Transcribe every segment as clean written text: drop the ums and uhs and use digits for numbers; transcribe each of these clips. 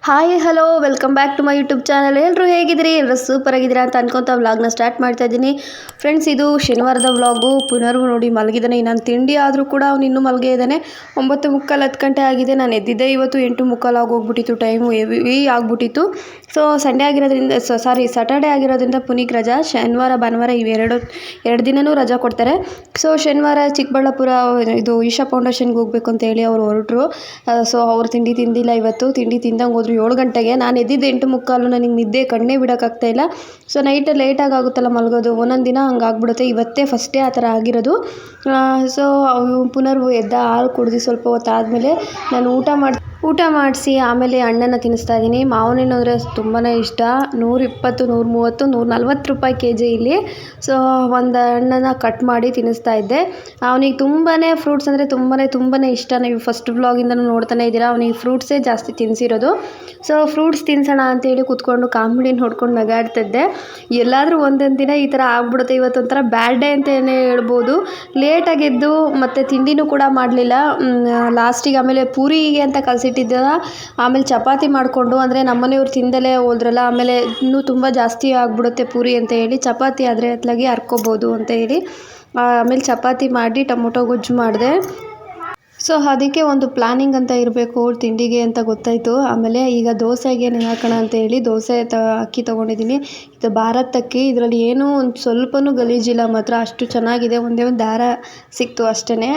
Hi hello welcome back to my YouTube channel. ಎಲ್ಲರೂ ಹೇಗಿದ್ದೀರಿ? ಎಲ್ಲರೂ ಸೂಪರ್ ಆಗಿದ್ದೀರಾ ಅಂತ ಅನ್ಕೊತ ವ್ಲಾಗ್ನ ಸ್ಟಾರ್ಟ್ ಮಾಡ್ತಾ ಇದ್ದೀನಿ. ಫ್ರೆಂಡ್ಸ್, ಇದು ಶನಿವಾರದ ವ್ಲಾಗು. ಪುನರ್ವು ನೋಡಿ ಮಲಗಿದ್ದಾನೆ. ನಾನು ತಿಂಡಿ ಆದರೂ ಕೂಡ ಅವ್ನು ಇನ್ನೂ ಮಲಗೇ ಇದ್ದಾನೆ. 9:45 10 ಗಂಟೆ ಆಗಿದೆ. ನಾನು ಎದ್ದಿದ್ದೆ ಇವತ್ತು 8:45 ಆಗೋಗ್ಬಿಟ್ಟಿತ್ತು. ಟೈಮು ಹೆವಿ ಆಗ್ಬಿಟ್ಟಿತ್ತು. ಸೊ ಸಂಡೇ ಆಗಿರೋದ್ರಿಂದ ಸ್ಯಾಟರ್ಡೇ ಆಗಿರೋದ್ರಿಂದ ಪುನೀಕ್ ರಜಾ. ಶನಿವಾರ ಭಾನುವಾರ ಎರಡು ದಿನವೂ ರಜಾ ಕೊಡ್ತಾರೆ. ಸೊ ಶನಿವಾರ ಚಿಕ್ಕಬಳ್ಳಾಪುರ ಇದು ಈಶಾ ಫೌಂಡೇಶನ್ಗೆ ಹೋಗ್ಬೇಕು ಅಂತ ಹೇಳಿ ಅವ್ರು ಹೊರಟರು. ಸೊ ಅವ್ರು ತಿಂಡಿ ತಿಂದಿಲ್ಲ ಇವತ್ತು. ತಿಂಡಿ ತಿಂದಂಗೆ ಹೋದ್ರು 7 ಗಂಟೆಗೆ. ನಾನು ಎದ್ದಿದ್ದು 8:45. ನನಗೆ ನಿದ್ದೆ ಕಣ್ಣೇ ಬಿಡೋಕ್ಕಾಗ್ತಾಯಿಲ್ಲ. ಸೊ ನೈಟ್ ಲೇಟಾಗಿ ಆಗುತ್ತಲ್ಲ ಮಲಗೋದು. ಒಂದೊಂದು ದಿನ ಹಂಗೆ ಆಗ್ಬಿಡುತ್ತೆ. ಇವತ್ತೇ ಫಸ್ಟೇ ಆ ಥರ ಆಗಿರೋದು. ಸೊ ಪುನರ್ವು ಎದ್ದ ಹಾಲು ಕುಡಿದು ಸ್ವಲ್ಪ ಹೊತ್ತಾದಮೇಲೆ ನಾನು ಊಟ ಮಾಡಿಸಿ ಆಮೇಲೆ ಹಣ್ಣನ್ನು ತಿನ್ನಿಸ್ತಾ ಇದ್ದೀನಿ. ಮಾವಿನ ಅಂದರೆ ತುಂಬಾ ಇಷ್ಟ. 120 130 140 ರೂಪಾಯಿ kg ಇಲ್ಲಿ. ಸೊ ಒಂದು ಹಣ್ಣನ್ನು ಕಟ್ ಮಾಡಿ ತಿನ್ನಿಸ್ತಾ ಇದ್ದೆ. ಅವನಿಗೆ ತುಂಬಾ ಫ್ರೂಟ್ಸ್ ಅಂದರೆ ತುಂಬಾ ಇಷ್ಟ. ನೀವು ಫಸ್ಟ್ ವ್ಲಾಗಿಂದನೂ ನೋಡ್ತಾನೆ ಇದ್ದೀರಾ. ಅವನಿಗೆ ಫ್ರೂಟ್ಸೇ ಜಾಸ್ತಿ ತಿನ್ನಿಸಿರೋದು. ಸೊ ಫ್ರೂಟ್ಸ್ ತಿನ್ನಿಸೋಣ ಅಂತೇಳಿ ಕೂತ್ಕೊಂಡು ಕಾಮಿಡಿ ನೋಡ್ಕೊಂಡು ನಗಾಡ್ತಿದ್ದೆ. ಎಲ್ಲಾದರೂ ಒಂದೊಂದು ದಿನ ಈ ಥರ ಆಗ್ಬಿಡುತ್ತೆ. ಇವತ್ತು ಒಂಥರ ಬ್ಯಾಡ್ ಡೇ ಅಂತಲೇ ಹೇಳ್ಬೋದು. ಲೇಟಾಗಿ ಎದ್ದು ಮತ್ತು ತಿಂಡಿನೂ ಕೂಡ ಮಾಡಲಿಲ್ಲ. ಲಾಸ್ಟಿಗೆ ಆಮೇಲೆ ಪೂರಿಗೆ ಅಂತ ಕಲಸಿಟ್ಟಿದ್ದ. ಆಮೇಲೆ ಚಪಾತಿ ಮಾಡಿಕೊಂಡು, ಅಂದರೆ ನಮ್ಮನೆಯವ್ರು ತಿಂದಲೇ ಹೋದ್ರಲ್ಲ, ಆಮೇಲೆ ಇನ್ನೂ ತುಂಬ ಜಾಸ್ತಿ ಆಗಿಬಿಡುತ್ತೆ ಪೂರಿ ಅಂತ ಹೇಳಿ ಚಪಾತಿ ಆದರೆ ಅತ್ಲಾಗಿ ಹರ್ಕೋಬೋದು ಅಂತ ಹೇಳಿ ಆಮೇಲೆ ಚಪಾತಿ ಮಾಡಿ ಟೊಮೊಟೊ ಗೊಜ್ಜು ಮಾಡಿದೆ. ಸೊ ಅದಕ್ಕೆ ಒಂದು ಪ್ಲ್ಯಾನಿಂಗ್ ಅಂತ ಇರಬೇಕು ತಿಂಡಿಗೆ ಅಂತ ಗೊತ್ತಾಯಿತು. ಆಮೇಲೆ ಈಗ ದೋಸೆಗೆ ಹಾಕೋಣ ಅಂತ ಹೇಳಿ ದೋಸೆ ಅಕ್ಕಿ ತೊಗೊಂಡಿದ್ದೀನಿ. ಇದು ಭಾರತ್ ಅಕ್ಕಿ. ಇದರಲ್ಲಿ ಏನೂ ಒಂದು ಸ್ವಲ್ಪನೂ ಗಲೀಜಿಲ್ಲ ಮಾತ್ರ. ಅಷ್ಟು ಚೆನ್ನಾಗಿದೆ. ಒಂದೇ ಒಂದು ದಾರ ಸಿಕ್ತು ಅಷ್ಟೇ.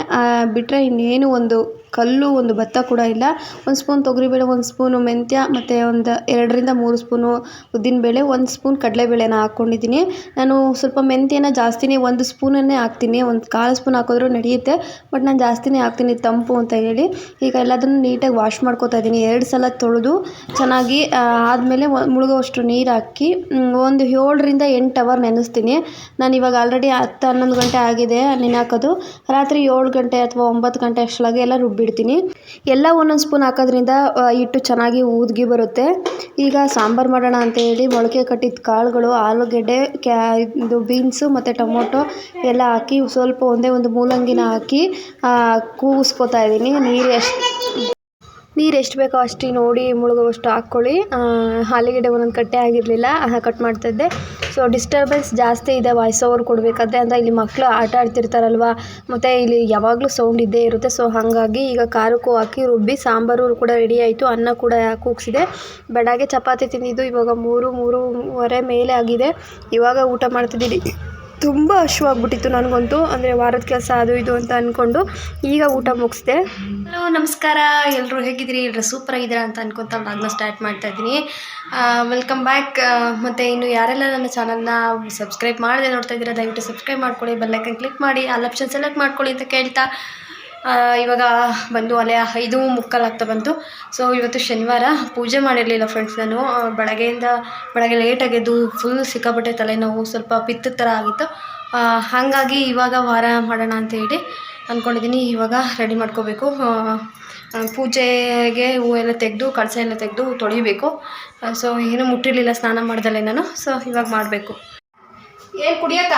ಬಿಟ್ಟರೆ ಇನ್ನೇನು ಒಂದು ಕಲ್ಲು ಒಂದು ಭತ್ತ ಕೂಡ ಇಲ್ಲ. 1 ಸ್ಪೂನ್ ತೊಗರಿಬೇಳೆ, 1 ಸ್ಪೂನು ಮೆಂತ್ಯ ಮತ್ತು ಒಂದು 2 ರಿಂದ 3 ಸ್ಪೂನು ಉದ್ದಿನಬೇಳೆ, 1 ಸ್ಪೂನ್ ಕಡಲೆಬೇಳೆನ ಹಾಕ್ಕೊಂಡಿದ್ದೀನಿ. ನಾನು ಸ್ವಲ್ಪ ಮೆಂತ್ಯನ ಜಾಸ್ತಿನೇ 1 ಸ್ಪೂನನ್ನೇ ಹಾಕ್ತೀನಿ. 1/4 ಸ್ಪೂನ್ ಹಾಕಿದ್ರೂ ನಡೆಯುತ್ತೆ. ಬಟ್ ನಾನು ಜಾಸ್ತಿನೇ ಹಾಕ್ತೀನಿ ತಂಪು ಅಂತ ಹೇಳಿ. ಈಗ ಎಲ್ಲದನ್ನು ನೀಟಾಗಿ ವಾಶ್ ಮಾಡ್ಕೊತಾ ಇದ್ದೀನಿ. 2 ಸಲ ತೊಳೆದು ಚೆನ್ನಾಗಿ ಆದಮೇಲೆ ಮುಳುಗೋವಷ್ಟು ನೀರು ಹಾಕಿ ಒಂದು 7 ರಿಂದ 8 ಅವರ್ ನೆನೆಸ್ತೀನಿ. ನಾನು ಇವಾಗ ಆಲ್ರೆಡಿ 10 11 ಗಂಟೆ ಆಗಿದೆ ನೆನೆಹಾಕೋದು. ರಾತ್ರಿ 7 ಗಂಟೆ ಅಥವಾ 9 ಗಂಟೆ ಅಷ್ಟರೊಳಗೆ ಎಲ್ಲ ರುಬ್ಬಿಡ್ತೀನಿ. ಎಲ್ಲ ಒಂದೊಂದು ಸ್ಪೂನ್ ಹಾಕೋದ್ರಿಂದ ಹಿಟ್ಟು ಚೆನ್ನಾಗಿ ಊದ್ಗಿ ಬರುತ್ತೆ. ಈಗ ಸಾಂಬಾರು ಮಾಡೋಣ ಅಂತ ಹೇಳಿ ಮೊಳಕೆ ಕಟ್ಟಿದ ಕಾಳುಗಳು, ಆಲೂಗೆಡ್ಡೆ, ಇದು ಬೀನ್ಸು ಮತ್ತು ಟೊಮೊಟೊ ಎಲ್ಲ ಹಾಕಿ ಸ್ವಲ್ಪ ಒಂದೇ ಒಂದು ಮೂಲಂಗಿನ ಹಾಕಿ ಕೂಗಿಸ್ಕೊತಾ ಇದ್ದೀನಿ. ನೀರು ಎಷ್ಟು ಬೇಕೋ ಅಷ್ಟು ನೋಡಿ ಮುಳುಗುವಷ್ಟು ಹಾಕ್ಕೊಳ್ಳಿ. ಆಲೂಗೆಡ್ಡೆ ಒಂದೊಂದು ಕಟ್ಟೆ ಆಗಿರಲಿಲ್ಲ, ಕಟ್ ಮಾಡ್ತಾಯಿದ್ದೆ. ಸೊ ಡಿಸ್ಟರ್ಬೆನ್ಸ್ ಜಾಸ್ತಿ ಇದೆ ವಾಯ್ಸ್ ಓವರ್ ಕೊಡಬೇಕಾದ್ರೆ. ಅಂದರೆ ಇಲ್ಲಿ ಮಕ್ಕಳು ಆಟ ಆಡ್ತಿರ್ತಾರಲ್ವ, ಮತ್ತು ಇಲ್ಲಿ ಯಾವಾಗಲೂ ಸೌಂಡ್ ಇದ್ದೇ ಇರುತ್ತೆ. ಸೊ ಹಾಗಾಗಿ ಈಗ ಖಾರಕ್ಕೂ ಹಾಕಿ ರುಬ್ಬಿ ಸಾಂಬಾರು ಕೂಡ ರೆಡಿ ಆಯಿತು. ಅನ್ನ ಕೂಡ ಕೂಗಿಸಿದೆ. ಬೆಳಗ್ಗೆ ಚಪಾತಿ ತಿಂದಿದ್ದು ಇವಾಗ 3:30 ಮೇಲೆ ಆಗಿದೆ. ಇವಾಗ ಊಟ ಮಾಡ್ತಿದ್ದೀನಿ. ತುಂಬ ಹಶ್ವಾಗ್ಬಿಟ್ಟಿತ್ತು ನನಗಂತೂ. ಅಂದರೆ ವಾರದ ಕೆಲಸ ಅದು ಇದು ಅಂತ ಅಂದ್ಕೊಂಡು ಈಗ ಊಟ ಮುಗಿಸ್ದೆ. ಹಲೋ ನಮಸ್ಕಾರ, ಎಲ್ಲರೂ ಹೇಗಿದ್ದೀರಿ? ಎಲ್ಲರೂ ಸೂಪರ್ ಆಗಿದ್ದೀರಾ ಅಂತ ಅನ್ಕೊತ ವ್ಲಾಗ್ನ ಸ್ಟಾರ್ಟ್ ಮಾಡ್ತಾ ಇದ್ದೀನಿ. Welcome back. ಮತ್ತು ಇನ್ನು ಯಾರೆಲ್ಲ ನನ್ನ ಚಾನಲ್ನ ಸಬ್ಸ್ಕ್ರೈಬ್ ಮಾಡದೆ ನೋಡ್ತಾ ಇದ್ದೀರಾ ದಯವಿಟ್ಟು ಸಬ್ಸ್ಕ್ರೈಬ್ ಮಾಡ್ಕೊಳ್ಳಿ, ಬೆಲ್ಲೈಕನ್ ಕ್ಲಿಕ್ ಮಾಡಿ, ಆಲ್ ಆಪ್ಷನ್ ಸೆಲೆಕ್ಟ್ ಮಾಡ್ಕೊಳ್ಳಿ ಅಂತ ಕೇಳ್ತಾ ಇವಾಗ ಬಂದು 5:45 ಆಗ್ತಾ ಬಂತು. ಸೊ ಇವತ್ತು ಶನಿವಾರ. ಪೂಜೆ ಮಾಡಿರಲಿಲ್ಲ ಫ್ರೆಂಡ್ಸ್. ನಾನು ಬೆಳಗ್ಗೆ ಲೇಟಾಗೆದ್ದು ಫುಲ್ ಸಿಕ್ಕಾಪಟ್ಟೆ ತಲೆನೋವು, ಸ್ವಲ್ಪ ಪಿತ್ತದ ಥರ ಆಗಿತ್ತು. ಹಾಗಾಗಿ ಇವಾಗ ವಾರ ಮಾಡೋಣ ಅಂತ ಹೇಳಿ ಅಂದ್ಕೊಂಡಿದ್ದೀನಿ. ಇವಾಗ ರೆಡಿ ಮಾಡ್ಕೋಬೇಕು. ಪೂಜೆಗೆ ಹೂವೆಲ್ಲ ತೆಗೆದು ಕಳಸ ಎಲ್ಲ ತೆಗೆದು ತೊಳಿಬೇಕು. ಸೊ ಏನೂ ಮುಟ್ಟಿರಲಿಲ್ಲ ಸ್ನಾನ ಮಾಡ್ದಲ್ಲೇ ನಾನು. ಸೊ ಇವಾಗ ಮಾಡಬೇಕು. ಏನು ಕುಡಿಯಕ್ಕ?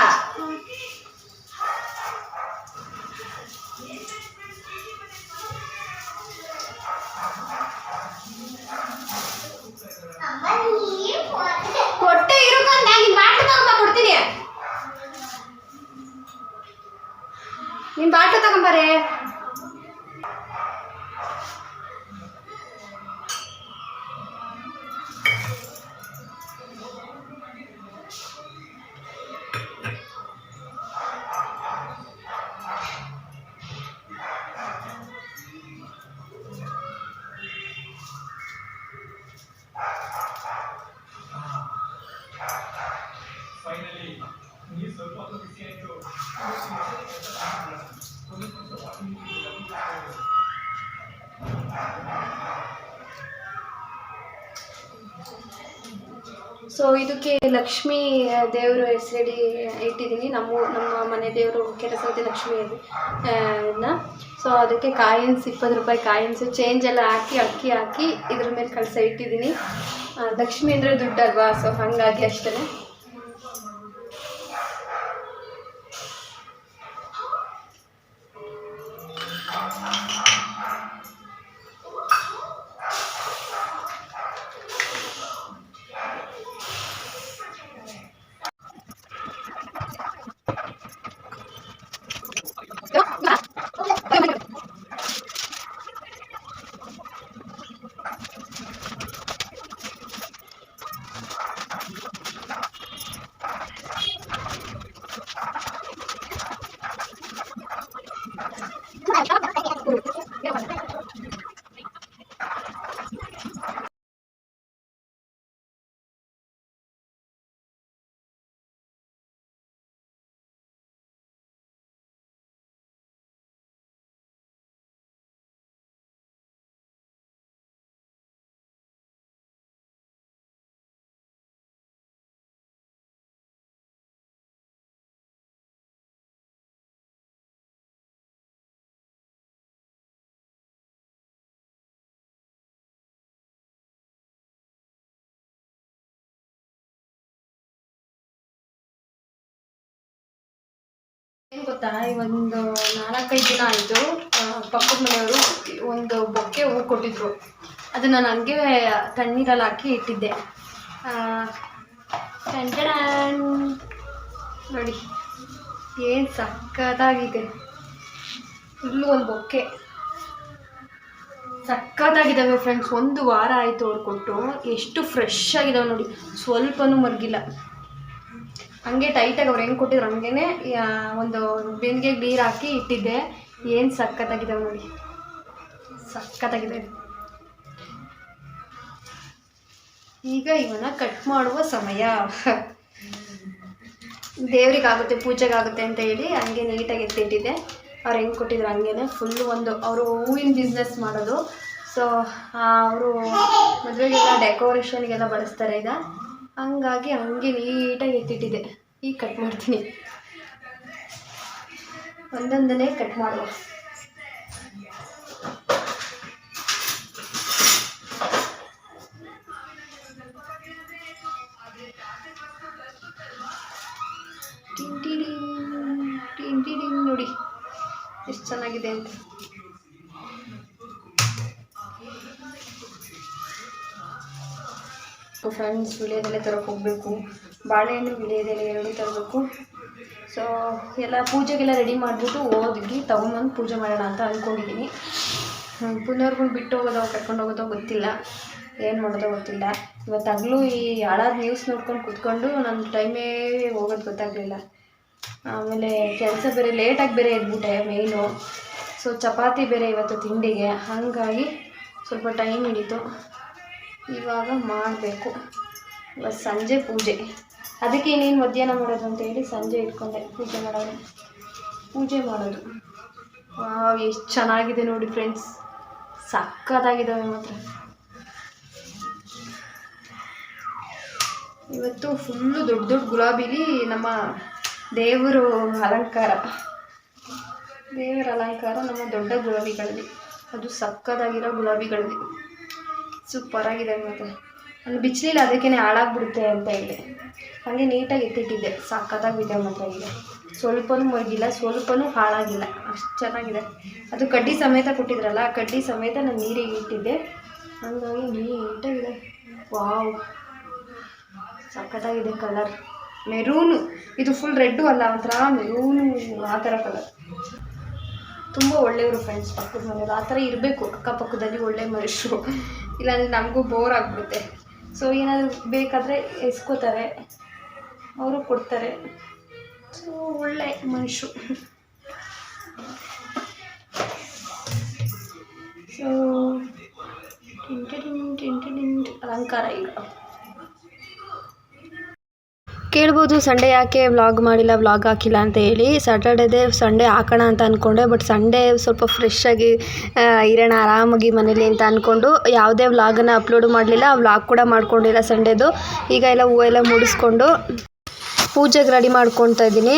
ಕೊಟ್ಟೆ ಇರುಕಂಡ ನೀನು ಬಾಟ್ಲು ತಗೊಂಬ, ಕೊಡ್ತೀನಿ. ನೀನು ಬಾಟ್ಲು ತಗೊಂಬಾರೆ. ಸೊ ಇದಕ್ಕೆ ಲಕ್ಷ್ಮೀ ದೇವರು ಹೆಸರಿಡಿ ಇಟ್ಟಿದ್ದೀನಿ. ನಮ್ಮ ಮನೆ ದೇವರು ಕೆಲಸದ ಲಕ್ಷ್ಮೀ ಇದನ್ನ. ಸೊ ಅದಕ್ಕೆ ಕಾಯಿನ್ಸ್ 20 ರೂಪಾಯಿ ಕಾಯಿನ್ಸು ಚೇಂಜ್ ಎಲ್ಲ ಹಾಕಿ ಅಕ್ಕಿ ಹಾಕಿ ಇದ್ರ ಮೇಲೆ ಕಳಸ ಇಟ್ಟಿದ್ದೀನಿ. ಲಕ್ಷ್ಮಿ ಅಂದರೆ ದುಡ್ಡಲ್ವಾ, ಸೊ ಹಾಗಾಗಿ ಅಷ್ಟೇ. ಗೊತ್ತಾ, ಒಂದು 4-5 ದಿನ ಆಯಿತು ಪಕ್ಕದ ಮನೆಯವರು ಒಂದು ಬೊಕ್ಕೆ ಹೂ ಕೊಟ್ಟಿದ್ರು. ಅದು ನಾನು ಹಂಗೆ ತಣ್ಣೀರಲ್ಲಿ ಹಾಕಿ ಇಟ್ಟಿದ್ದೆ. ನೋಡಿ ಏನು ಸಕ್ಕತ್ತಾಗಿದೆ. ಫುಲ್ಲು ಒಂದು ಬೊಕ್ಕೆ ಸಕ್ಕತ್ತಾಗಿದ್ದಾವೆ ಫ್ರೆಂಡ್ಸ್. 1 ವಾರ ಆಯಿತು ಅವ್ರು ಕೊಟ್ಟು. ಎಷ್ಟು ಫ್ರೆಶ್ ಆಗಿದ್ದಾವೆ ನೋಡಿ, ಸ್ವಲ್ಪನೂ ಮರ್ಗಿಲ್ಲ. ಹಂಗೆ ಟೈಟಾಗಿ ಅವ್ರು ಹೆಂಗೆ ಕೊಟ್ಟಿದ್ರು ಹಂಗೇ ಒಂದು ಬೆಂದಿಗೆ ನೀರು ಹಾಕಿ ಇಟ್ಟಿದ್ದೆ. ಏನು ಸಕ್ಕತ್ತಾಗಿದ್ದಾವೆ ನೋಡಿ, ಸಕ್ಕತ್ತಾಗಿದೆ. ಈಗ ಇವನ್ನ ಕಟ್ ಮಾಡುವ ಸಮಯ. ದೇವ್ರಿಗಾಗುತ್ತೆ, ಪೂಜೆಗಾಗುತ್ತೆ ಅಂತ ಹೇಳಿ ಹಂಗೆ ನೀಟಾಗಿ ಎತ್ತಿಟ್ಟಿದ್ದೆ. ಅವ್ರು ಹೆಂಗೆ ಕೊಟ್ಟಿದ್ರು ಹಂಗೇ ಫುಲ್ಲು ಅವರು ಹೂವಿನ ಬಿಸ್ನೆಸ್ ಮಾಡೋದು. ಸೊ ಅವರು ಮದುವೆಗೆಲ್ಲ ಡೆಕೋರೇಷನ್ಗೆಲ್ಲ ಬಳಸ್ತಾರೆ ಈಗ. ಹಂಗಾಗಿ ಹಂಗೆ ನೀಟಾಗಿ ಎತ್ತಿಟ್ಟಿದ್ದೆ. ಈಗ ಕಟ್ ಮಾಡ್ತೀನಿ, ಒಂದೊಂದನೇ ಕಟ್ ಮಾಡುವ. ನೋಡಿ ಎಷ್ಟು ಚೆನ್ನಾಗಿದೆ ಅಂತ. ಫ್ರೆಂಡ್ಸ್, ವಿಳೆದೆಲೆ ತರಕ್ಕೆ ಹೋಗಬೇಕು. ಬಾಳೆಹಣ್ಣು, ವಿಳೆದೆಲೆ 2 ತರಬೇಕು. ಸೊ ಎಲ್ಲ ಪೂಜೆಗೆಲ್ಲ ರೆಡಿ ಮಾಡಿಬಿಟ್ಟು ಹೋಗಿ ತೊಗೊಂಬಂದು ಪೂಜೆ ಮಾಡೋಣ ಅಂತ ಅಂದ್ಕೊಂಡಿದ್ದೀನಿ. ಪುನರ್ಗಳು ಬಿಟ್ಟು ಹೋಗೋದೋ ಕರ್ಕೊಂಡು ಹೋಗೋದೋ ಗೊತ್ತಿಲ್ಲ, ಏನು ಮಾಡೋದೋ ಗೊತ್ತಿಲ್ಲ. ಇವತ್ತಾಗಲೂ ಈ ಹಾಳಾದ ನ್ಯೂಸ್ ನೋಡ್ಕೊಂಡು ಕೂತ್ಕೊಂಡು ನನ್ನ ಟೈಮೇ ಹೋಗೋದು ಗೊತ್ತಾಗಲಿಲ್ಲ. ಆಮೇಲೆ ಕೆಲಸ ಬೇರೆ ಲೇಟಾಗಿ ಬೇರೆ ಎದ್ಬಿಟ್ಟೆ ಮೇಯ್ನು. ಸೊ ಚಪಾತಿ ಬೇರೆ ಇವತ್ತು ತಿಂಡಿಗೆ, ಹಾಗಾಗಿ ಸ್ವಲ್ಪ ಟೈಮ್ ಹಿಡಿತು. ಇವಾಗ ಮಾಡಬೇಕು. ಇವತ್ತು ಸಂಜೆ ಪೂಜೆ, ಅದಕ್ಕೆ ಇನ್ನೇನು ಮಧ್ಯಾಹ್ನ ಮಾಡೋದು ಅಂತ ಹೇಳಿ ಸಂಜೆ ಇಟ್ಕೊಂಡೆ ಪೂಜೆ ಮಾಡೋದು. ಎಷ್ಟು ಚೆನ್ನಾಗಿದೆ ನೋಡಿ ಫ್ರೆಂಡ್ಸ್, ಸಕ್ಕತ್ತಾಗಿದ್ದಾವೆ ಮಾತ್ರ. ಇವತ್ತು ಫುಲ್ಲು ದೊಡ್ಡ ದೊಡ್ಡ ಗುಲಾಬಿಲಿ ನಮ್ಮ ದೇವರ ಅಲಂಕಾರ ನಮ್ಮ ದೊಡ್ಡ ಗುಲಾಬಿಗಳಲ್ಲಿ. ಅದು ಸಕ್ಕತ್ತಾಗಿರೋ ಗುಲಾಬಿಗಳಲ್ಲಿ ಸೂಪರಾಗಿದೆ ಮಾತ್ರ. ನಾನು ಬಿಚ್ಚಲಿಲ್ಲ, ಅದಕ್ಕೇ ಹಾಳಾಗ್ಬಿಡುತ್ತೆ ಅಂತ ಹೇಳಿ ಹಾಗೆ ನೀಟಾಗಿ ಎತ್ತಿಟ್ಟಿದ್ದೆ. ಸಕ್ಕತ್ತಾಗಿದೆ ಮಾತ್ರ. ಈಗ ಸ್ವಲ್ಪನೂ ಮರಗಿಲ್ಲ, ಸ್ವಲ್ಪನೂ ಹಾಳಾಗಿಲ್ಲ, ಅಷ್ಟು ಚೆನ್ನಾಗಿದೆ. ಅದು ಕಡ್ಡಿ ಸಮೇತ ಕೊಟ್ಟಿದ್ರಲ್ಲ, ಆ ಕಡ್ಡಿ ಸಮೇತ ನಾನು ನೀರಿಗೆ ಇಟ್ಟಿದ್ದೆ. ಹಾಗಾಗಿ ನೀಟಾಗಿದೆ. ವಾವ್, ಸಕ್ಕತ್ತಾಗಿದೆ ಕಲರ್. ಮೆರೂನು, ಇದು ಫುಲ್ ರೆಡ್ಡು ಅಲ್ಲ, ಒಂಥರ ಮೆರೂನು ಆ ಥರ ಕಲರ್. ತುಂಬ ಒಳ್ಳೆಯವರು ಫ್ರೆಂಡ್ಸ್ ಪಕ್ಕದ ಮನೆಯವರು. ಆ ಥರ ಇರಬೇಕು ಅಕ್ಕಪಕ್ಕದಲ್ಲಿ ಒಳ್ಳೆ ಮನುಷ್ಯರು, ಇಲ್ಲಾಂದರೆ ನಮಗೂ ಬೋರ್ ಆಗಿಬಿಡುತ್ತೆ. ಸೊ ಏನಾದರೂ ಬೇಕಾದರೆ ಎಸ್ಕೋತಾರೆ, ಅವರು ಕೊಡ್ತಾರೆ. ಸೊ ಒಳ್ಳೆ ಮನುಷ್ಯರು. ಸೊ ಅಲಂಕಾರ ಈಗ ಕೇಳ್ಬೋದು, ಸಂಡೇ ಯಾಕೆ ವ್ಲಾಗ್ ಮಾಡಿಲ್ಲ, ವ್ಲಾಗ್ ಹಾಕಿಲ್ಲ ಅಂತ ಹೇಳಿ. ಸ್ಯಾಟರ್ಡೇದೇ ಸಂಡೇ ಹಾಕೋಣ ಅಂತ ಅಂದ್ಕೊಂಡೆ, ಬಟ್ ಸಂಡೇ ಸ್ವಲ್ಪ ಫ್ರೆಶ್ಶಾಗಿ ಇರೋಣ ಆರಾಮಾಗಿ ಮನೇಲಿ ಅಂತ ಅಂದ್ಕೊಂಡು ಯಾವುದೇ ವ್ಲಾಗನ್ನು ಅಪ್ಲೋಡ್ ಮಾಡಲಿಲ್ಲ. ವ್ಲಾಗ್ ಕೂಡ ಮಾಡ್ಕೊಂಡಿಲ್ಲ ಸಂಡೇದು. ಈಗ ಎಲ್ಲ ಹೂವೆಲ್ಲ ಮುಡಿಸ್ಕೊಂಡು ಪೂಜೆಗೆ ರೆಡಿ ಮಾಡ್ಕೊತಾ ಇದ್ದೀನಿ.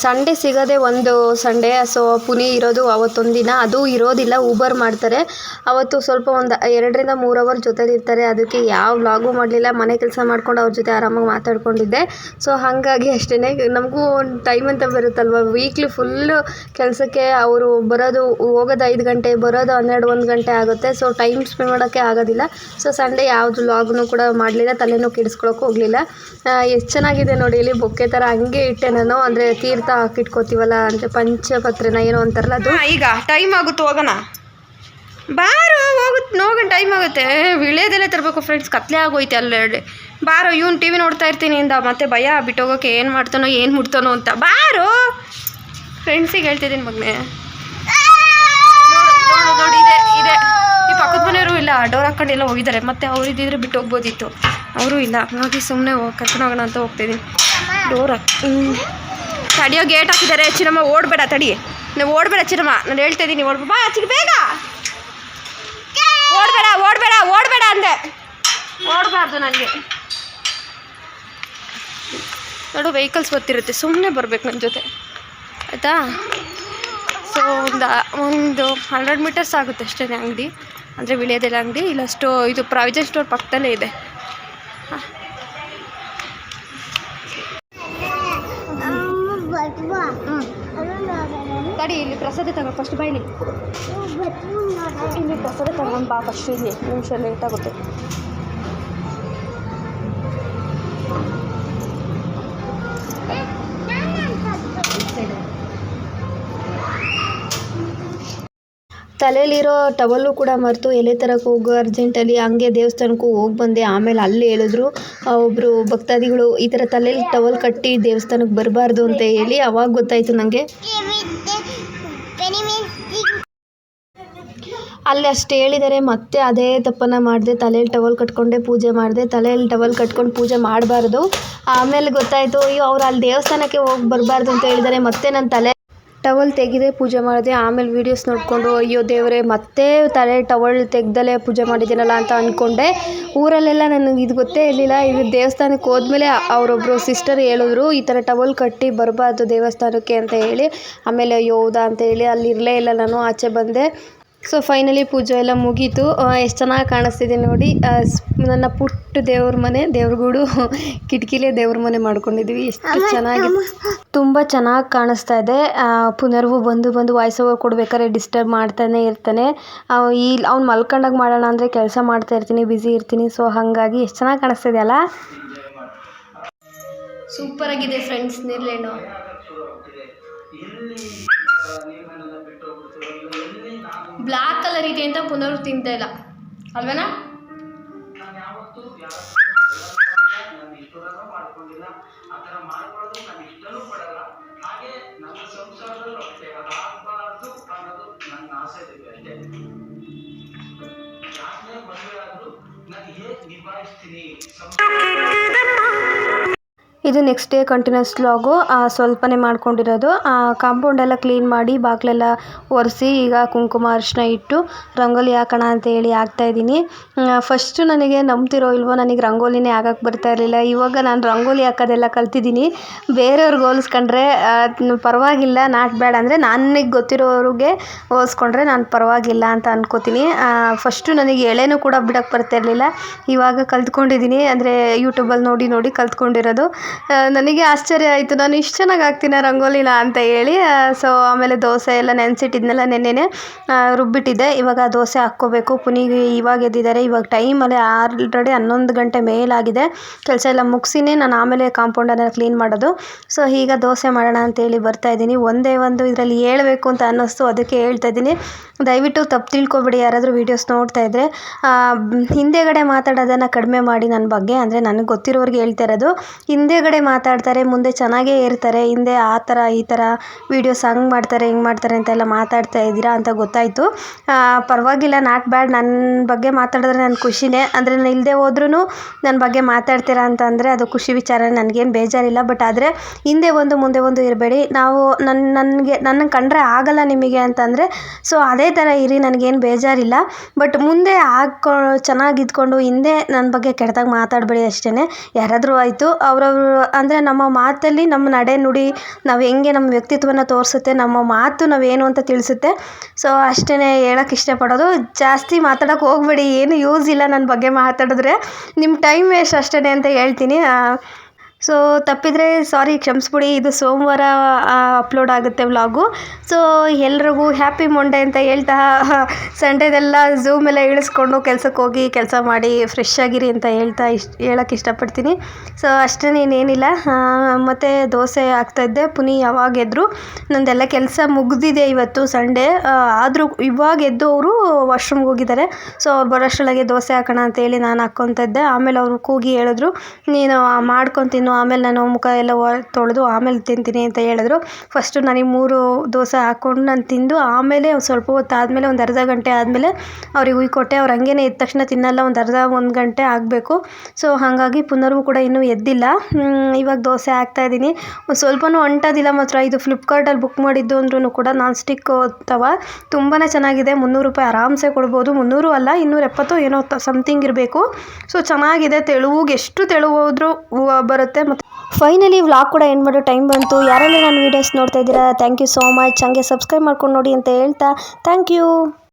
ಸಂಡೇ ಸಿಗೋದೇ ಒಂದು ಸಂಡೇ. ಸೊ ಪುನಿ ಇರೋದು ಅವತ್ತೊಂದು ದಿನ, ಅದು ಇರೋದಿಲ್ಲ, ಊಬರ್ ಮಾಡ್ತಾರೆ. ಅವತ್ತು ಸ್ವಲ್ಪ ಒಂದು 2-3 ಅವರ್ ಜೊತೆಲಿ ಇರ್ತಾರೆ. ಅದಕ್ಕೆ ಯಾವ ವ್ಲಾಗು ಮಾಡಲಿಲ್ಲ, ಮನೆ ಕೆಲಸ ಮಾಡ್ಕೊಂಡು ಅವ್ರ ಜೊತೆ ಆರಾಮಾಗಿ ಮಾತಾಡ್ಕೊಂಡಿದ್ದೆ. ಸೊ ಹಾಗಾಗಿ ಅಷ್ಟೇ, ನಮಗೂ ಒಂದು ಟೈಮ್ ಅಂತ ಬರುತ್ತಲ್ವ. ವೀಕ್ಲಿ ಫುಲ್ಲು ಕೆಲಸಕ್ಕೆ ಅವರು ಬರೋದು, ಹೋಗೋದು 5 ಗಂಟೆ, ಬರೋದು 12-1 ಗಂಟೆ ಆಗುತ್ತೆ. ಸೊ ಟೈಮ್ ಸ್ಪೆಂಡ್ ಮಾಡೋಕ್ಕೆ ಆಗೋದಿಲ್ಲ. ಸೊ ಸಂಡೇ ಯಾವುದು ವ್ಲಾಗ್ನೂ ಕೂಡ ಮಾಡಲಿಲ್ಲ, ತಲೆನೂ ಕೆಡಿಸ್ಕೊಳಕ್ಕೆ ಹೋಗಲಿಲ್ಲ. ಎಷ್ಟು ಚೆನ್ನಾಗಿದೆ ನೋಡಿ, ಇಲ್ಲಿ ಬೊಕ್ಕೆ ಥರ ಹಂಗೆ ಇಟ್ಟೆ ನಾನು. ಅಂದರೆ ತೀರ್ಥ ಹಾಕಿಟ್ಕೋತೀವಲ್ಲ, ಅಂದರೆ ಪಂಚಪತ್ರೆನ ಏನೋ ಅಂತಾರಲ್ಲ ಅದು. ಈಗ ಟೈಮ್ ಆಗುತ್ತೆ, ಹೋಗೋಣ ಬಾರು. ಹೋಗೋಣ, ಟೈಮ್ ಆಗುತ್ತೆ. ವಿಳೆದೆಲೆ ತರಬೇಕು ಫ್ರೆಂಡ್ಸ್, ಕತ್ಲೆ ಆಗೋಯ್ತೆ ಅಲ್ಲೆರಡೆ. ಬಾರೋ, ಇವ್ನು ಟಿ ವಿ ನೋಡ್ತಾ ಇರ್ತೀನಿ ಇಂದ, ಮತ್ತೆ ಭಯ ಬಿಟ್ಟೋಗೋಕೆ, ಏನು ಮಾಡ್ತಾನೋ ಏನು ಮುಡ್ತಾನೋ ಅಂತ. ಬಾರು ಫ್ರೆಂಡ್ಸಿಗೆ ಹೇಳ್ತಿದ್ದೀನಿ ಮಗನೇ. ನೋಡಿ ಇದೆ ಈ ಪಕ್ಕದ ಮನೆಯವರು ಇಲ್ಲ, ಡೋರ್ ಹಾಕ್ಕೊಂಡೆಲ್ಲ ಹೋಗಿದ್ದಾರೆ. ಮತ್ತೆ ಅವ್ರು ಇದ್ದಿದ್ರೆ ಬಿಟ್ಟು ಹೋಗ್ಬೋದಿತ್ತು, ಅವರು ಇಲ್ಲ. ಹಾಗಾಗಿ ಸುಮ್ಮನೆ ಕರ್ಕೊಂಡು ಹೋಗೋಣ ಅಂತ ಹೋಗ್ತಾಯಿದ್ದೀನಿ. ಡೋರ್ ತಡಿಯೋ, ಗೇಟ್ ಹಾಕಿದ್ದಾರೆ. ಚಿನ್ನಮ್ಮ ಓಡಬೇಡ, ತಡಿ, ನೀವು ಓಡಬೇಡ ಚಿನ್ನಮ್ಮ, ನಾನು ಹೇಳ್ತಾ ಇದ್ದೀನಿ. ಬಾ ಚಿಕ್ಕ, ಬೇಗ ಓಡಬೇಡ ಅಂದೆ. ಓಡಬಾರ್ದು ನನಗೆ. ನೋಡು, ವೆಹಿಕಲ್ಸ್ ಬರ್ತಿರುತ್ತೆ, ಸುಮ್ಮನೆ ಬರ್ಬೇಕು ನನ್ನ ಜೊತೆ, ಆಯಿತಾ? ಸೊ ಒಂದು 100 ಮೀಟರ್ಸ್ ಆಗುತ್ತೆ ಅಷ್ಟೇ ಅಂಗಡಿ, ಅಂದರೆ ವಿಳೆದೆಲೆ ಅಂಗಡಿ. ಇಲ್ಲ ಇದು ಪ್ರಾವಿಜನ್ ಸ್ಟೋರ್ ಪಕ್ಕದಲ್ಲೇ ಇದೆ. ತಡಿ, ಇಲ್ಲಿ ಪ್ರಸಾದ ತಗೋ ಫಸ್ಟ್ ಬಾಯಿಲಿ. ಇಲ್ಲಿ ಪ್ರಸಾದ ತಗೊಂಡು ಬಾ ಫಸ್ಟ್, ಇಲ್ಲಿ ನಿಮಿಷ ಲೇಟ್ ಆಗುತ್ತೆ. ತಲೆಯಲ್ಲಿರೋ ಟವಲ್ಲು ಕೂಡ ಮರೆತು ಎಲೆ ತರಕ್ಕೆ ಹೋಗೋ ಅರ್ಜೆಂಟಲ್ಲಿ ಹಂಗೆ ದೇವಸ್ಥಾನಕ್ಕೂ ಹೋಗಿ ಬಂದೆ. ಆಮೇಲೆ ಅಲ್ಲಿ ಹೇಳಿದ್ರು ಒಬ್ಬರು ಭಕ್ತಾದಿಗಳು ಈ ಥರ ತಲೆಯಲ್ಲಿ ಟವಲ್ ಕಟ್ಟಿ ದೇವಸ್ಥಾನಕ್ಕೆ ಬರಬಾರ್ದು ಅಂತ ಹೇಳಿ. ಅವಾಗ ಗೊತ್ತಾಯಿತು ನನಗೆ. ಅಲ್ಲಿ ಅಷ್ಟು ಹೇಳಿದರೆ ಮತ್ತೆ ಅದೇ ತಪ್ಪನ್ನು ಮಾಡಿದೆ. ತಲೆಯಲ್ಲಿ ಟವಲ್ ಕಟ್ಕೊಂಡೆ ಪೂಜೆ ಮಾಡಿದೆ. ತಲೆಯಲ್ಲಿ ಟವಲ್ ಕಟ್ಕೊಂಡು ಪೂಜೆ ಮಾಡಬಾರ್ದು. ಆಮೇಲೆ ಗೊತ್ತಾಯಿತು, ಅಯ್ಯೋ ಅವ್ರು ಅಲ್ಲಿ ದೇವಸ್ಥಾನಕ್ಕೆ ಹೋಗಿ ಬರಬಾರ್ದು ಅಂತ ಹೇಳಿದ್ದಾರೆ. ಮತ್ತೆ ನನ್ನ ತಲೆ ಟವಲ್ ತೆಗೆದೇ ಪೂಜೆ ಮಾಡಿದೆ. ಆಮೇಲೆ ವೀಡಿಯೋಸ್ ನೋಡಿಕೊಂಡು ಅಯ್ಯೋ ದೇವರೇ ಮತ್ತೆ ತಲೆ ಟವಲ್ ತೆಗ್ದಲೇ ಪೂಜೆ ಮಾಡಿದ್ದೀನಲ್ಲ ಅಂತ ಅಂದ್ಕೊಂಡೆ. ಊರಲ್ಲೆಲ್ಲ ನನಗೆ ಇದು ಗೊತ್ತೇ ಇರಲಿಲ್ಲ. ಇದು ದೇವಸ್ಥಾನಕ್ಕೆ ಹೋದ್ಮೇಲೆ ಅವರೊಬ್ಬರು ಸಿಸ್ಟರ್ ಹೇಳಿದ್ರು ಈ ಥರ ಟವಲ್ ಕಟ್ಟಿ ಬರಬಾರ್ದು ದೇವಸ್ಥಾನಕ್ಕೆ ಅಂತ ಹೇಳಿ. ಆಮೇಲೆ ಅಯ್ಯೋ ಹೌದಾ ಅಂತ ಹೇಳಿ ಅಲ್ಲಿ ಇರಲೇ ಇಲ್ಲ, ನಾನು ಆಚೆ ಬಂದೆ. ಸೊ ಫೈನಲಿ ಪೂಜೆ ಎಲ್ಲ ಮುಗೀತು. ಎಷ್ಟು ಚೆನ್ನಾಗಿ ಕಾಣಿಸ್ತಿದೆ ನೋಡಿ. ನನ್ನ ಪುಟ್ಟ ದೇವ್ರ ಮನೆ, ದೇವ್ರಗೂಡು ಕಿಟಕಿಲೇ ದೇವ್ರ ಮನೆ ಮಾಡ್ಕೊಂಡಿದ್ವಿ. ಎಷ್ಟು ಚೆನ್ನಾಗಿ, ತುಂಬ ಚೆನ್ನಾಗಿ ಕಾಣಿಸ್ತಾ ಇದೆ. ಪುನರ್ವು ಬಂದು ವಾಯ್ಸ್ ಓವರ್ ಕೊಡ್ಬೇಕಾದ್ರೆ ಡಿಸ್ಟರ್ಬ್ ಮಾಡ್ತಾನೆ ಇರ್ತಾನೆ. ಅವ್ನು ಮಲ್ಕೊಂಡಾಗ ಮಾಡೋಣ ಅಂದರೆ ಕೆಲಸ ಮಾಡ್ತಾ ಇರ್ತೀನಿ, ಬ್ಯುಸಿ ಇರ್ತೀನಿ. ಸೊ ಹಾಗಾಗಿ ಎಷ್ಟು ಚೆನ್ನಾಗಿ ಕಾಣಿಸ್ತಿದೆ ಅಲ್ಲ. ಸೂಪರಾಗಿದೆ ಫ್ರೆಂಡ್ಸ್ ನೇರ್ಲೆಣ್ಣು. ಬ್ಲ್ಯಾಕ್ ಕಲರ್ ಇದೆ ಅಂತ ಪುನರ್ ತಿಂತಾ ಇಲ್ಲ ಅಲ್ವೇನಾ? ಇದು ನೆಕ್ಸ್ಟ್ ಡೇ ಕಂಟಿನ್ಯೂಸ್ ವ್ಲಾಗು. ಸ್ವಲ್ಪನೇ ಮಾಡ್ಕೊಂಡಿರೋದು. ಕಾಂಪೌಂಡೆಲ್ಲ ಕ್ಲೀನ್ ಮಾಡಿ ಬಾಗಿಲೆಲ್ಲ ಒರೆಸಿ ಈಗ ಕುಂಕುಮ ಅರಿಶಿನ ಇಟ್ಟು ರಂಗೋಲಿ ಹಾಕೋಣ ಅಂತ ಹೇಳಿ ಹಾಕ್ತಾಯಿದ್ದೀನಿ. ಫಸ್ಟು ನನಗೆ ನಂಬ್ತಿರೋ ಇಲ್ವೋ ನನಗೆ ರಂಗೋಲಿನೇ ಹಾಕಕ್ಕೆ ಬರ್ತಾ ಇರಲಿಲ್ಲ. ಇವಾಗ ನಾನು ರಂಗೋಲಿ ಹಾಕೋದೆಲ್ಲ ಕಲ್ತಿದ್ದೀನಿ. ಬೇರೆಯವ್ರಿಗೆ ಹೋಲಿಸ್ಕೊಂಡ್ರೆ ಪರವಾಗಿಲ್ಲ, ನಾಟ್ ಬ್ಯಾಡ್. ಅಂದರೆ ನನಗೆ ಗೊತ್ತಿರೋರಿಗೆ ಹೋಲಿಸ್ಕೊಂಡ್ರೆ ನಾನು ಪರವಾಗಿಲ್ಲ ಅಂತ ಅನ್ಕೋತೀನಿ. ಫಸ್ಟು ನನಗೆ ಎಳೆನೂ ಕೂಡ ಬಿಡೋಕ್ಕೆ ಬರ್ತಾ ಇರಲಿಲ್ಲ. ಇವಾಗ ಕಲ್ತ್ಕೊಂಡಿದ್ದೀನಿ. ಅಂದರೆ ಯೂಟ್ಯೂಬಲ್ಲಿ ನೋಡಿ ಕಲ್ತ್ಕೊಂಡಿರೋದು. ನನಗೆ ಆಶ್ಚರ್ಯ ಆಯಿತು, ನಾನು ಇಷ್ಟು ಚೆನ್ನಾಗಿ ಹಾಕ್ತೀನ ರಂಗೋಲಿನ ಅಂತ ಹೇಳಿ. ಸೊ ಆಮೇಲೆ ದೋಸೆ ಎಲ್ಲ ನೆನೆಸಿಟ್ಟಿದ್ನೆಲ್ಲ ನೆನ್ನೆನೇ ರುಬ್ಬಿಟ್ಟಿದ್ದೆ. ಇವಾಗ ದೋಸೆ ಹಾಕ್ಕೋಬೇಕು. ಪುನಿಗೆ ಇವಾಗ ಎದ್ದಿದ್ದಾರೆ. ಇವಾಗ ಟೈಮಲ್ಲಿ ಆಲ್ರೆಡಿ 11 ಗಂಟೆ ಮೇಲಾಗಿದೆ. ಕೆಲಸ ಎಲ್ಲ ಮುಗಿಸಿನೇ ನಾನು ಆಮೇಲೆ ಕಾಂಪೌಂಡನ್ನು ಕ್ಲೀನ್ ಮಾಡೋದು. ಸೊ ಈಗ ದೋಸೆ ಮಾಡೋಣ ಅಂತೇಳಿ ಬರ್ತಾಯಿದ್ದೀನಿ. ಒಂದೇ ಒಂದು ಇದರಲ್ಲಿ ಹೇಳಬೇಕು ಅಂತ ಅನ್ನಿಸ್ತು, ಅದಕ್ಕೆ ಹೇಳ್ತಾಯಿದ್ದೀನಿ. ದಯವಿಟ್ಟು ತಪ್ಪು ತಿಳ್ಕೊಬೇಡಿ ಯಾರಾದರೂ ವೀಡಿಯೋಸ್ ನೋಡ್ತಾ ಇದ್ದರೆ. ಹಿಂದೆಗಡೆ ಮಾತಾಡೋದನ್ನು ಕಡಿಮೆ ಮಾಡಿ ನನ್ನ ಬಗ್ಗೆ. ಅಂದರೆ ನನಗೆ ಗೊತ್ತಿರೋರಿಗೆ ಹೇಳ್ತಾ ಇರೋದು. ಹಿಂದೆಗಡೆ ಮಾತಾಡ್ತಾರೆ, ಮುಂದೆ ಚೆನ್ನಾಗೇ ಇರ್ತಾರೆ. ಹಿಂದೆ ಆ ಥರ ಈ ಥರ ವೀಡಿಯೋಸ್ ಹಂಗೆ ಮಾಡ್ತಾರೆ ಹಿಂಗೆ ಮಾಡ್ತಾರೆ ಅಂತೆಲ್ಲ ಮಾತಾಡ್ತಾ ಇದ್ದೀರಾ ಅಂತ ಗೊತ್ತಾಯಿತು. ಪರವಾಗಿಲ್ಲ, ನಾಟ್ ಬ್ಯಾಡ್. ನನ್ನ ಬಗ್ಗೆ ಮಾತಾಡಿದ್ರೆ ನನ್ನ ಖುಷಿನೇ. ಅಂದರೆ ನಾನು ಇಲ್ಲದೆ ಹೋದ್ರೂ ನನ್ನ ಬಗ್ಗೆ ಮಾತಾಡ್ತೀರಾ ಅಂತಂದರೆ ಅದು ಖುಷಿ ವಿಚಾರ, ನನಗೇನು ಬೇಜಾರಿಲ್ಲ. ಬಟ್ ಆದರೆ ಹಿಂದೆ ಒಂದು ಮುಂದೆ ಒಂದು ಇರಬೇಡಿ. ನಾವು ನನ್ನ ಕಂಡ್ರೆ ಆಗಲ್ಲ ನಿಮಗೆ ಅಂತಂದರೆ ಸೊ ಅದೇ ಥರ ಇರಿ, ನನಗೇನು ಬೇಜಾರಿಲ್ಲ. ಬಟ್ ಮುಂದೆ ಚೆನ್ನಾಗಿದ್ಕೊಂಡು ಹಿಂದೆ ನನ್ನ ಬಗ್ಗೆ ಕೆಟ್ಟದಾಗ ಮಾತಾಡಬೇಡಿ ಅಷ್ಟೇ. ಯಾರಾದರೂ ಆಯಿತು, ಅವರವರು ಅಂದರೆ ನಮ್ಮ ಮಾತಲ್ಲಿ ನಮ್ಮ ನಡೆ ನುಡಿ ನಾವು ಹೆಂಗೆ ನಮ್ಮ ವ್ಯಕ್ತಿತ್ವನ ತೋರಿಸುತ್ತೆ, ನಮ್ಮ ಮಾತು ನಾವೇನು ಅಂತ ತಿಳಿಸುತ್ತೆ. ಸೊ ಅಷ್ಟೇ ಹೇಳೋಕ್ಕೆ ಇಷ್ಟಪಡೋದು. ಜಾಸ್ತಿ ಮಾತಾಡೋಕ್ಕೆ ಹೋಗಬೇಡಿ, ಏನು ಯೂಸ್ ಇಲ್ಲ ನನ್ನ ಬಗ್ಗೆ ಮಾತಾಡಿದ್ರೆ. ನಿಮ್ಮ ಟೈಮ್ ವೇಸ್ಟ್ ಅಷ್ಟೇ ಅಂತ ಹೇಳ್ತೀನಿ. ಸೊ ತಪ್ಪಿದರೆ ಸಾರಿ, ಕ್ಷಮಿಸ್ಬಿಡಿ. ಇದು ಸೋಮವಾರ ಅಪ್ಲೋಡ್ ಆಗುತ್ತೆ ವ್ಲಾಗು. ಸೊ ಎಲ್ರಿಗೂ ಹ್ಯಾಪಿ ಮಂಡೇ ಅಂತ ಹೇಳ್ತಾ ಸಂಡೇದೆಲ್ಲ ಝೂಮೆಲ್ಲ ಇಳಿಸ್ಕೊಂಡು ಕೆಲ್ಸಕ್ಕೆ ಹೋಗಿ ಕೆಲಸ ಮಾಡಿ ಫ್ರೆಶ್ ಆಗಿರಿ ಅಂತ ಹೇಳೋಕ್ಕೆ ಇಷ್ಟಪಡ್ತೀನಿ. ಸೊ ಅಷ್ಟೇ, ಇನ್ನೇನಿಲ್ಲ. ಮತ್ತು ದೋಸೆ ಹಾಕ್ತಾಯಿದ್ದೆ. ಪುನಿ ಯಾವಾಗ ಎದ್ರು, ನಂದೆಲ್ಲ ಕೆಲಸ ಮುಗಿದಿದೆ ಇವತ್ತು ಸಂಡೇ. ಆದರೂ ಇವಾಗ ಎದ್ದು ಅವರು ವಾಶ್ರೂಮ್ಗೆ ಹೋಗಿದ್ದಾರೆ. ಸೊ ಅವ್ರು ಬರೋಷ್ಟರೊಳಗೆ ದೋಸೆ ಹಾಕೋಣ ಅಂತೇಳಿ ನಾನು ಹಾಕ್ಕೊತಾ ಇದ್ದೆ. ಆಮೇಲೆ ಅವರು ಕೂಗಿ ಹೇಳಿದ್ರು, ನೀನು ಮಾಡ್ಕೊತೀನಿ, ಆಮೇಲೆ ನಾನು ಮುಖ ಎಲ್ಲ ತೊಳೆದು ಆಮೇಲೆ ತಿಂತೀನಿ ಅಂತ ಹೇಳಿದ್ರು. ಫಸ್ಟು ನನಗೆ 3 ದೋಸೆ ಹಾಕ್ಕೊಂಡು ನಾನು ತಿಂದು ಆಮೇಲೆ ಸ್ವಲ್ಪ ಹೊತ್ತು ಆದಮೇಲೆ ಒಂದು ಅರ್ಧ ಗಂಟೆ ಆದಮೇಲೆ ಅವ್ರಿಗೆ ಉಯ್ಕೊಟ್ಟೆ. ಅವ್ರು ಹಂಗೇನೆ ಎದ್ದ ತಕ್ಷಣ ತಿನ್ನಲ್ಲ, ಒಂದು ಗಂಟೆ ಆಗಬೇಕು. ಸೊ ಹಾಗಾಗಿ ಪುನರ್ವು ಕೂಡ ಇನ್ನೂ ಎದ್ದಿಲ್ಲ. ಇವಾಗ ದೋಸೆ ಹಾಕ್ತಾಯಿದ್ದೀನಿ. ಒಂದು ಸ್ವಲ್ಪನೂ ಅಂಟೋದಿಲ್ಲ ಮಾತ್ರ. ಇದು ಫ್ಲಿಪ್ಕಾರ್ಟಲ್ಲಿ ಬುಕ್ ಮಾಡಿದ್ದು ಅಂದ್ರೂ ಕೂಡ ನಾನ್ ಸ್ಟಿಕ್ ತವ ತುಂಬಾ ಚೆನ್ನಾಗಿದೆ. 300 ರೂಪಾಯಿ ಆರಾಮ್ಸೆ ಕೊಡ್ಬೋದು. 300 ಅಲ್ಲ, 270 ಏನೋ ಸಮಥಿಂಗ್ ಇರಬೇಕು. ಸೊ ಚೆನ್ನಾಗಿದೆ. ಎಷ್ಟು ತೆಳುವಾದ್ರೂ ಬರುತ್ತೆ. ಮತ್ತು ಫೈನಲಿ ವ್ಲಾಗ್ ಕೂಡ ಎಂಡ್ ಮಾಡೋ ಟೈಮ್ ಬಂತು. ಯಾರೆಲ್ಲ ನನ್ನ ವೀಡಿಯೋಸ್ ನೋಡ್ತಾ ಇದ್ದೀರಾ, ಥ್ಯಾಂಕ್ ಯು ಸೋ ಮಚ್. ಹಂಗೆ ಸಬ್ಸ್ಕ್ರೈಬ್ ಮಾಡ್ಕೊಂಡು ನೋಡಿ ಅಂತ ಹೇಳ್ತಾ ಥ್ಯಾಂಕ್ ಯು.